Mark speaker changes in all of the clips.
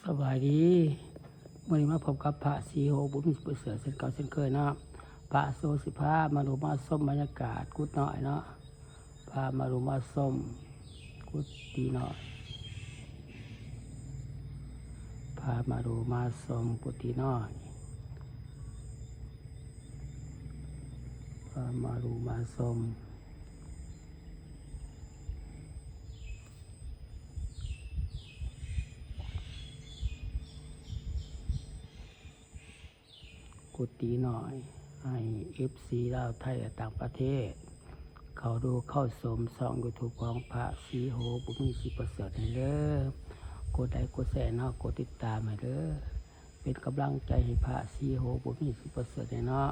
Speaker 1: สบายดีมื้อนี้มาพบกับพระศรีโหบุญมีประเสริฐเช่นเก่าเช่นเคยเนาะพระโสสิพามาดูมาส้มบรรยากาศกุดน้อยเนาะพามาดูมาส้มกุดดีน้อยพามาดูมาส้มกุดดีน้อยพามาดูมาส้มกุดดีน้อยให้ FC ลาวไทยและต่างประเทศเขาดูเข้าชมช่อง YouTube ของพระศรีโหบุญมีสิประเสริฐให้เด้อกดไลค์กดแชร์เนาะกดติดตามให้เด้อเป็นกำลังใจให้พระศรีโหบุญมีสิประเสริฐให้เนาะ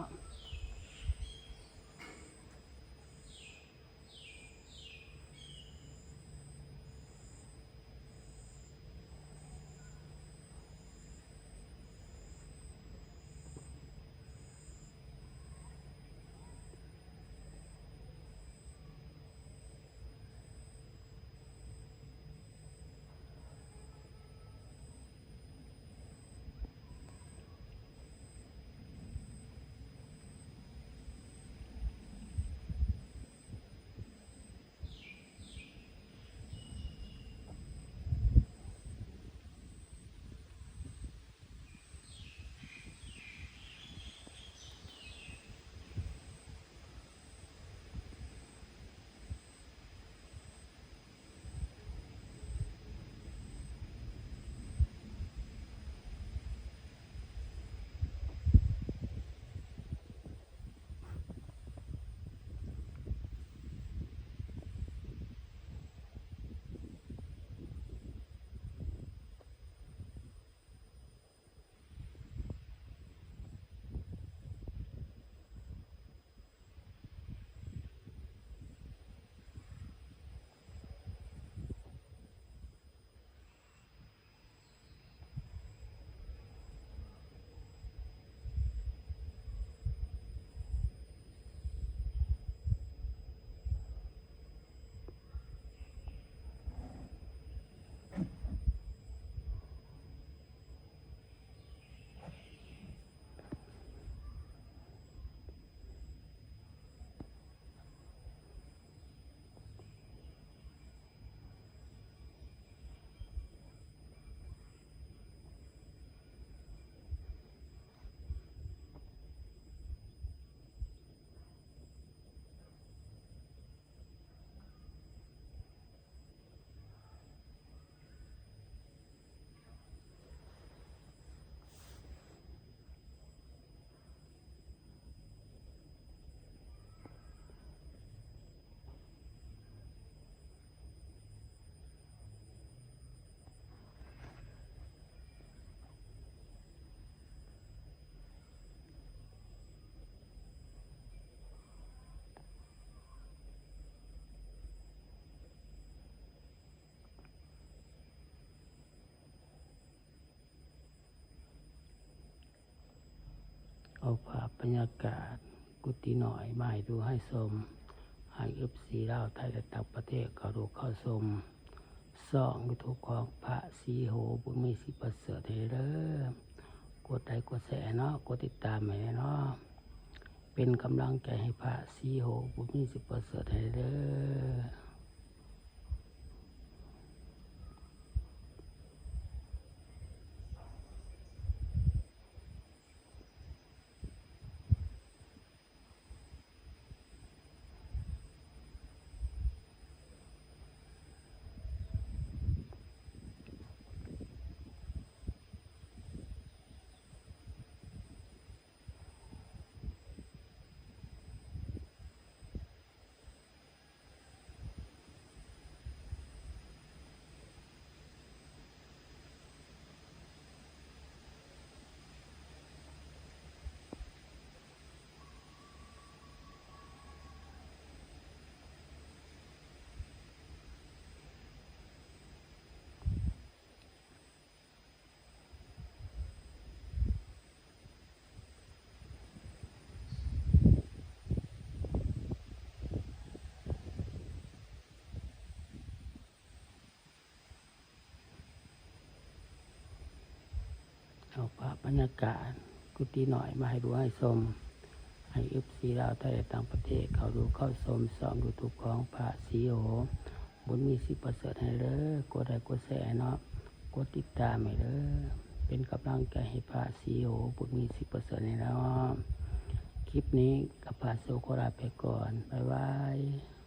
Speaker 1: เอาภาพบรรยากาศกุฏิน้อยมาให้ดูให้ชมให้ FC ลาวไทยและต่างประเทศเขาดูเข้าชมช่อง YouTube ของพระศรีโหบุญมีสิประเสริฐให้เด้อกดไลค์กดแชร์เนาะกดติดตามให้เนาะเป็นกำลังใจให้พระศรีโหบุญมีสิประเสริฐให้เด้อ เอาภาพบรรยากาศกุฏิหน่อยมาให้ดูให้ชมให้FCลาวไทยและต่างประเทศเขาดูเข้าชมส่อง YouTube ของพระศรีโหบุญมีสิประเสริฐให้เด้อกดไลค์กดแชร์เนาะกดติดตามให้เด้อเป็นกำลังใจให้พระศรีโหบุญมีสิประเสริฐให้เนาะคลิปนี้กับพระโสโคราชไปก่อนบ๊ายบาย